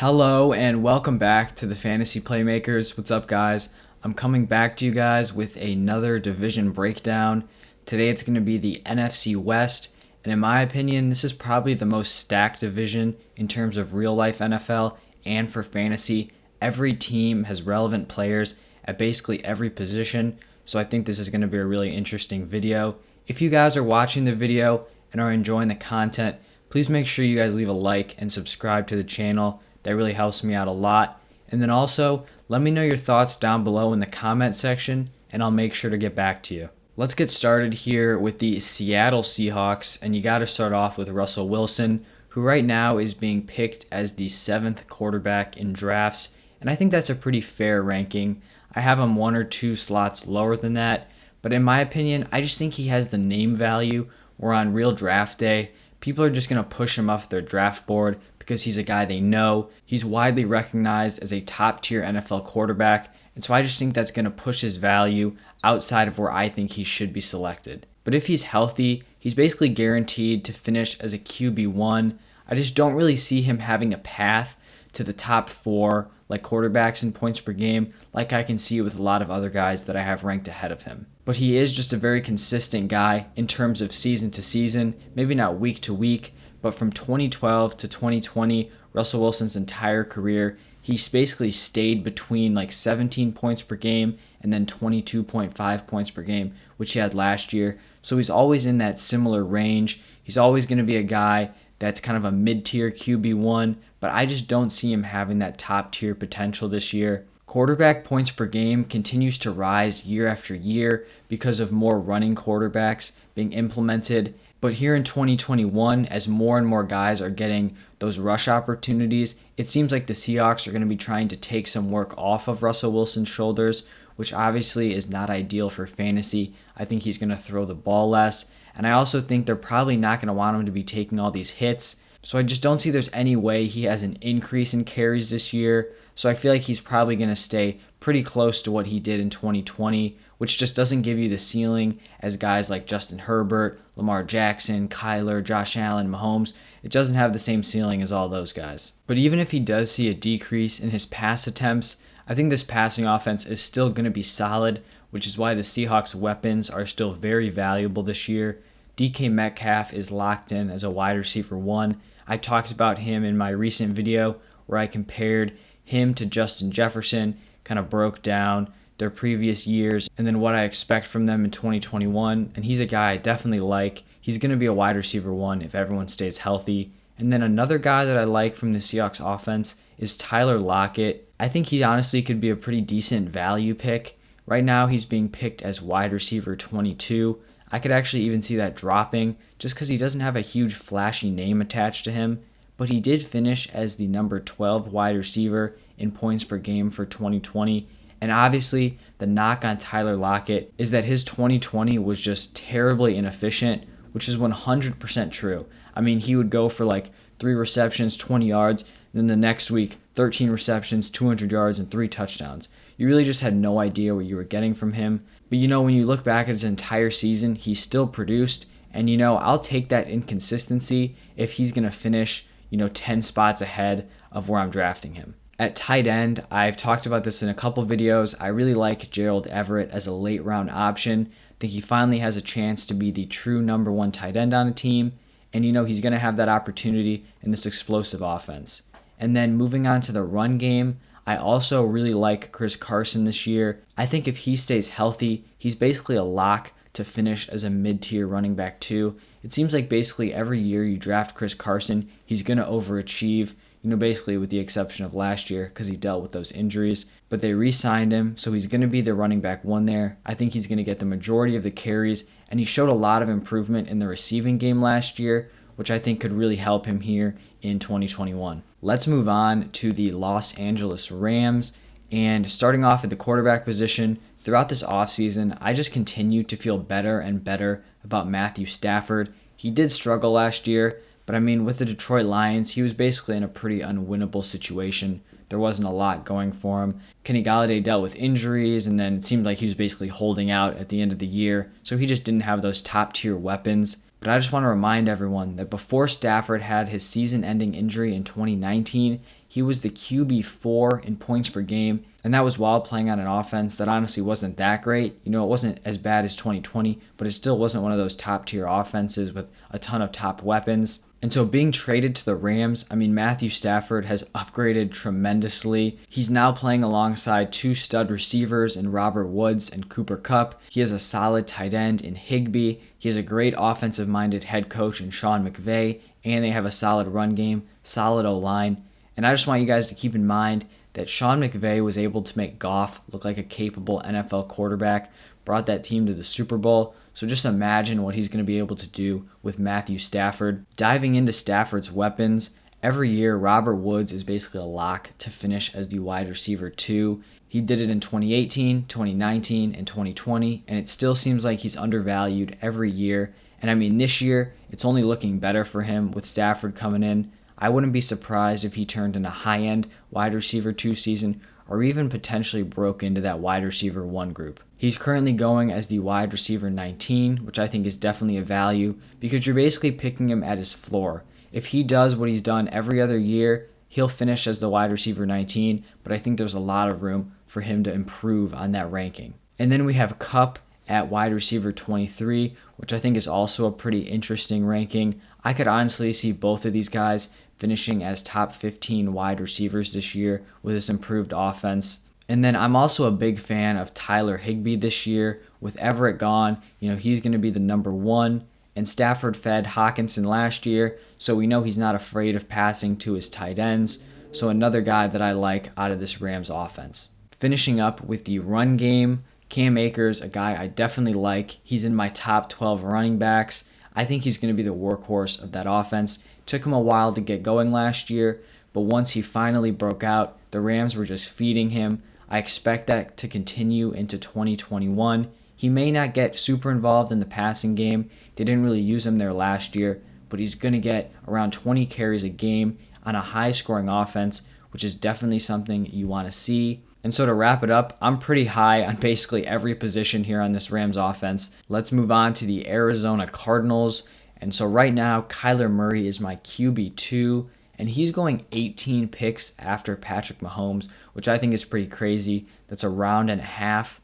Hello and welcome back to the Fantasy Playmakers. What's up, guys? I'm coming back to you guys with another division breakdown. Today it's going to be the NFC West, and in my opinion, this is probably the most stacked division in terms of real life NFL and for fantasy. Every team has relevant players at basically every position, so I think this is going to be a really interesting video. If you guys are watching the video and are enjoying the content, please make sure you guys leave a like and subscribe to the channel. That really helps me out a lot. And then also, let me know your thoughts down below in the comment section, and I'll make sure to get back to you. Let's get started here with the Seattle Seahawks, and you got to start off with Russell Wilson, who right now is being picked as the 7th quarterback in drafts, and I think that's a pretty fair ranking. I have him one or two slots lower than that, but in my opinion, I just think he has the name value where on real draft day, people are just going to push him off their draft board because he's a guy they know. He's widely recognized as a top-tier NFL quarterback, and so I just think that's going to push his value outside of where I think he should be selected. But if he's healthy, he's basically guaranteed to finish as a QB1. I just don't really see him having a path to the top 4 like quarterbacks in points per game like I can see with a lot of other guys that I have ranked ahead of him. But he is just a very consistent guy in terms of season to season, maybe not week to week, but from 2012 to 2020, Russell Wilson's entire career, he's basically stayed between like 17 points per game and then 22.5 points per game, which he had last year. So he's always in that similar range. He's always going to be a guy that's kind of a mid-tier QB1, but I just don't see him having that top-tier potential this year. Quarterback points per game continues to rise year after year because of more running quarterbacks being implemented. But here in 2021, as more and more guys are getting those rush opportunities, it seems like the Seahawks are going to be trying to take some work off of Russell Wilson's shoulders, which obviously is not ideal for fantasy. I think he's going to throw the ball less. And I also think they're probably not going to want him to be taking all these hits. So I just don't see there's any way he has an increase in carries this year. So I feel like he's probably going to stay pretty close to what he did in 2020, which just doesn't give you the ceiling as guys like Justin Herbert, Lamar Jackson, Kyler, Josh Allen, Mahomes. It doesn't have the same ceiling as all those guys. But even if he does see a decrease in his pass attempts, I think this passing offense is still going to be solid, which is why the Seahawks' weapons are still very valuable this year. DK Metcalf is locked in as a wide receiver 1. I talked about him in my recent video where I compared him to Justin Jefferson, kind of broke down their previous years and then what I expect from them in 2021. And he's a guy I definitely like. He's going to be a wide receiver 1 if everyone stays healthy. And then another guy that I like from the Seahawks offense is Tyler Lockett. I think he honestly could be a pretty decent value pick. Right now he's being picked as wide receiver 22. I could actually even see that dropping just because he doesn't have a huge flashy name attached to him. But he did finish as the number 12 wide receiver in points per game for 2020. And obviously, the knock on Tyler Lockett is that his 2020 was just terribly inefficient, which is 100% true. I mean, he would go for like 3 receptions, 20 yards, then the next week, 13 receptions, 200 yards, and 3 touchdowns. You really just had no idea what you were getting from him. But when you look back at his entire season, he still produced. And I'll take that inconsistency if he's going to finish 10 spots ahead of where I'm drafting him. At tight end, I've talked about this in a couple videos. I really like Gerald Everett as a late round option. I think he finally has a chance to be the true number 1 tight end on a team. And he's going to have that opportunity in this explosive offense. And then moving on to the run game, I also really like Chris Carson this year. I think if he stays healthy, he's basically a lock to finish as a mid-tier running back too. It seems like basically every year you draft Chris Carson, he's going to overachieve, basically with the exception of last year because he dealt with those injuries. But they re-signed him, so he's going to be the running back 1 there. I think he's going to get the majority of the carries, and he showed a lot of improvement in the receiving game last year, which I think could really help him here in 2021. Let's move on to the Los Angeles Rams. And starting off at the quarterback position, throughout this offseason, I just continue to feel better and better about Matthew Stafford. He did struggle last year, but with the Detroit Lions, he was basically in a pretty unwinnable situation. There wasn't a lot going for him. Kenny Golladay dealt with injuries, and then it seemed like he was basically holding out at the end of the year, so he just didn't have those top-tier weapons. But I just want to remind everyone that before Stafford had his season-ending injury in 2019, he was the QB4 in points per game, and that was while playing on an offense that honestly wasn't that great. It wasn't as bad as 2020, but it still wasn't one of those top-tier offenses with a ton of top weapons. And so being traded to the Rams, Matthew Stafford has upgraded tremendously. He's now playing alongside two stud receivers in Robert Woods and Cooper Kupp. He has a solid tight end in Higbee. He has a great offensive-minded head coach in Sean McVay, and they have a solid run game, solid O-line. And I just want you guys to keep in mind that Sean McVay was able to make Goff look like a capable NFL quarterback, brought that team to the Super Bowl. So just imagine what he's going to be able to do with Matthew Stafford. Diving into Stafford's weapons, every year Robert Woods is basically a lock to finish as the wide receiver 2. He did it in 2018, 2019, and 2020, and it still seems like he's undervalued every year. And this year, it's only looking better for him with Stafford coming in. I wouldn't be surprised if he turned in a high-end wide receiver 2 season, or even potentially broke into that wide receiver 1 group. He's currently going as the wide receiver 19, which I think is definitely a value because you're basically picking him at his floor. If he does what he's done every other year, he'll finish as the wide receiver 19, but I think there's a lot of room for him to improve on that ranking. And then we have Kupp at wide receiver 23, which I think is also a pretty interesting ranking. I could honestly see both of these guys finishing as top 15 wide receivers this year with this improved offense. And then I'm also a big fan of Tyler Higbee this year. With Everett gone, he's going to be the number 1. And Stafford fed Hawkinson last year, so we know he's not afraid of passing to his tight ends. So another guy that I like out of this Rams offense. Finishing up with the run game, Cam Akers, a guy I definitely like. He's in my top 12 running backs. I think he's going to be the workhorse of that offense. Took him a while to get going last year, but once he finally broke out, the Rams were just feeding him. I expect that to continue into 2021. He may not get super involved in the passing game. They didn't really use him there last year, but he's going to get around 20 carries a game on a high-scoring offense, which is definitely something you want to see. And so to wrap it up, I'm pretty high on basically every position here on this Rams offense. Let's move on to the Arizona Cardinals. And so right now, Kyler Murray is my QB2, and he's going 18 picks after Patrick Mahomes, which I think is pretty crazy. That's a round and a half.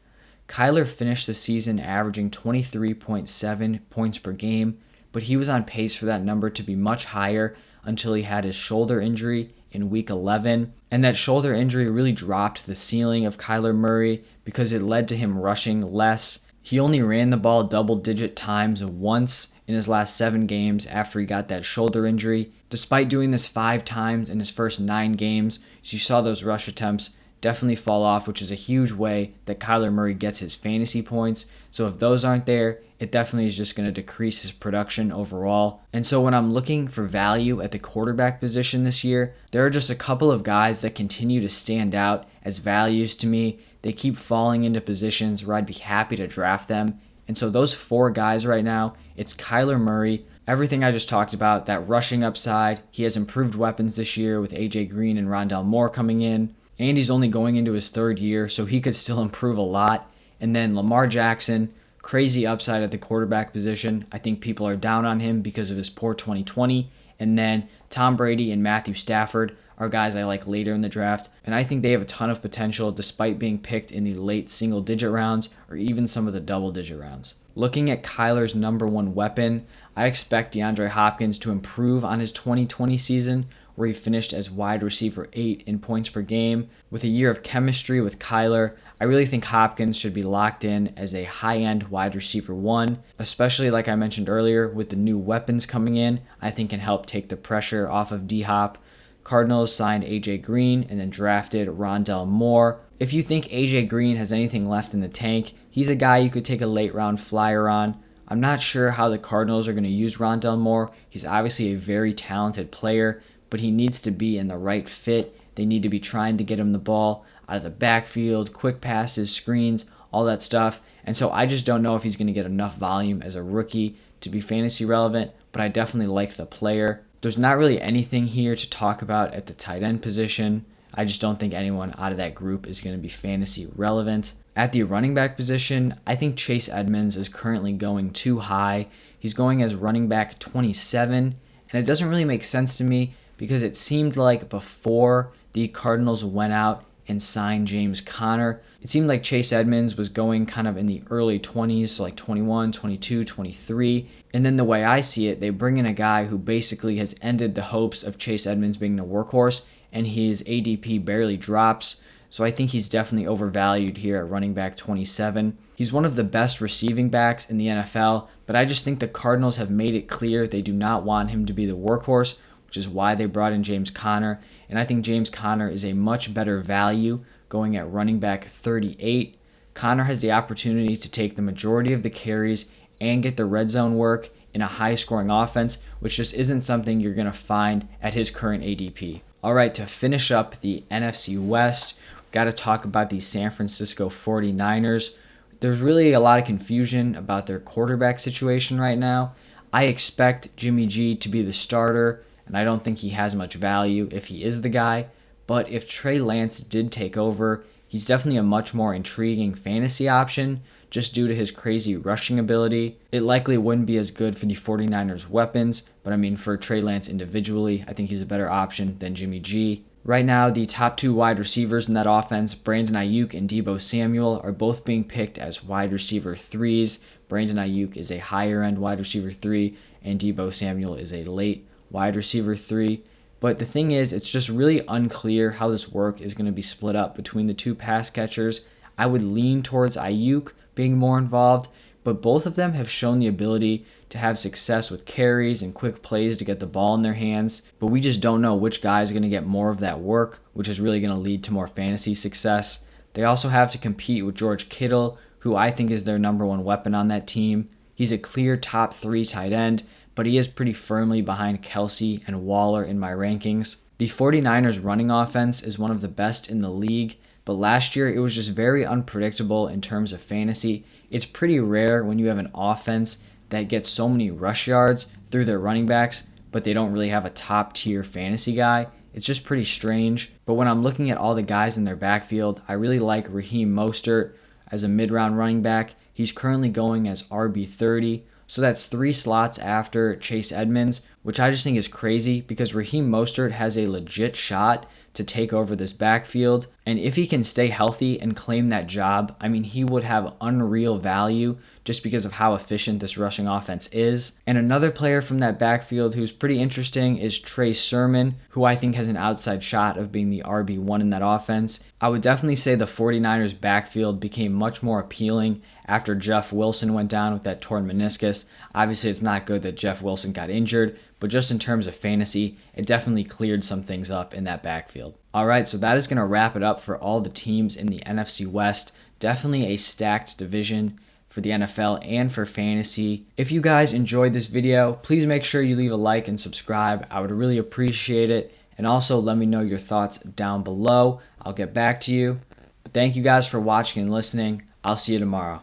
Kyler finished the season averaging 23.7 points per game, but he was on pace for that number to be much higher until he had his shoulder injury in week 11. And that shoulder injury really dropped the ceiling of Kyler Murray because it led to him rushing less. He only ran the ball double-digit times once in his last 7 games after he got that shoulder injury. Despite doing this 5 times in his first 9 games, you saw those rush attempts definitely fall off, which is a huge way that Kyler Murray gets his fantasy points. So if those aren't there, it definitely is just going to decrease his production overall. And so when I'm looking for value at the quarterback position this year, there are just a couple of guys that continue to stand out as values to me. They keep falling into positions where I'd be happy to draft them. And so those 4 guys right now, it's Kyler Murray, everything I just talked about, that rushing upside. He has improved weapons this year with A.J. Green and Rondale Moore coming in. And he's only going into his 3rd year, so he could still improve a lot. And then Lamar Jackson, crazy upside at the quarterback position. I think people are down on him because of his poor 2020. And then Tom Brady and Matthew Stafford are guys I like later in the draft. And I think they have a ton of potential despite being picked in the late single-digit rounds or even some of the double-digit rounds. Looking at Kyler's number 1 weapon, I expect DeAndre Hopkins to improve on his 2020 season, where he finished as wide receiver 8 in points per game. With a year of chemistry with Kyler, I really think Hopkins should be locked in as a high-end wide receiver 1, especially like I mentioned earlier with the new weapons coming in, I think can help take the pressure off of D-Hop. Cardinals signed A.J. Green and then drafted Rondale Moore. If you think A.J. Green has anything left in the tank, he's a guy you could take a late-round flyer on. I'm not sure how the Cardinals are going to use Rondale Moore. He's obviously a very talented player, but he needs to be in the right fit. They need to be trying to get him the ball out of the backfield, quick passes, screens, all that stuff. And so I just don't know if he's going to get enough volume as a rookie to be fantasy relevant, but I definitely like the player. There's not really anything here to talk about at the tight end position. I just don't think anyone out of that group is going to be fantasy relevant. At the running back position, I think Chase Edmonds is currently going too high. He's going as running back 27, and it doesn't really make sense to me because it seemed like before the Cardinals went out and signed James Conner. It seemed like Chase Edmonds was going kind of in the early 20s, so like 21, 22, 23. And then the way I see it, they bring in a guy who basically has ended the hopes of Chase Edmonds being the workhorse, and his ADP barely drops. So I think he's definitely overvalued here at running back 27. He's one of the best receiving backs in the NFL, but I just think the Cardinals have made it clear they do not want him to be the workhorse, which is why they brought in James Conner. And I think James Conner is a much better value going at running back 38. Conner has the opportunity to take the majority of the carries and get the red zone work in a high-scoring offense, which just isn't something you're going to find at his current ADP. All right, to finish up the NFC West, we've got to talk about the San Francisco 49ers. There's really a lot of confusion about their quarterback situation right now. I expect Jimmy G to be the starter, and I don't think he has much value if he is the guy. But if Trey Lance did take over, he's definitely a much more intriguing fantasy option just due to his crazy rushing ability. It likely wouldn't be as good for the 49ers weapons, but I mean for Trey Lance individually, I think he's a better option than Jimmy G. Right now, the top two wide receivers in that offense, Brandon Ayuk and Deebo Samuel, are both being picked as wide receiver 3s. Brandon Ayuk is a higher end wide receiver 3, and Deebo Samuel is a late wide receiver 3. But the thing is, it's just really unclear how this work is going to be split up between the two pass catchers. I would lean towards Ayuk being more involved, but both of them have shown the ability to have success with carries and quick plays to get the ball in their hands, but we just don't know which guy is going to get more of that work, which is really going to lead to more fantasy success. They also have to compete with George Kittle, who I think is their number one weapon on that team. He's a clear top 3 tight end, but he is pretty firmly behind Kelsey and Waller in my rankings. The 49ers running offense is one of the best in the league, but last year it was just very unpredictable in terms of fantasy. It's pretty rare when you have an offense that gets so many rush yards through their running backs, but they don't really have a top tier fantasy guy. It's just pretty strange. But when I'm looking at all the guys in their backfield, I really like Raheem Mostert as a mid-round running back. He's currently going as RB30. So that's 3 slots after Chase Edmonds, which I just think is crazy because Raheem Mostert has a legit shot to take over this backfield. And if he can stay healthy and claim that job, I mean, he would have unreal value just because of how efficient this rushing offense is. And another player from that backfield who's pretty interesting is Trey Sermon, who I think has an outside shot of being the RB1 in that offense. I would definitely say the 49ers backfield became much more appealing after Jeff Wilson went down with that torn meniscus. Obviously, it's not good that Jeff Wilson got injured, but just in terms of fantasy, it definitely cleared some things up in that backfield. All right, so that is going to wrap it up for all the teams in the NFC West. Definitely a stacked division for the NFL and for fantasy. If you guys enjoyed this video, please make sure you leave a like and subscribe. I would really appreciate it. And also let me know your thoughts down below. I'll get back to you. But thank you guys for watching and listening. I'll see you tomorrow.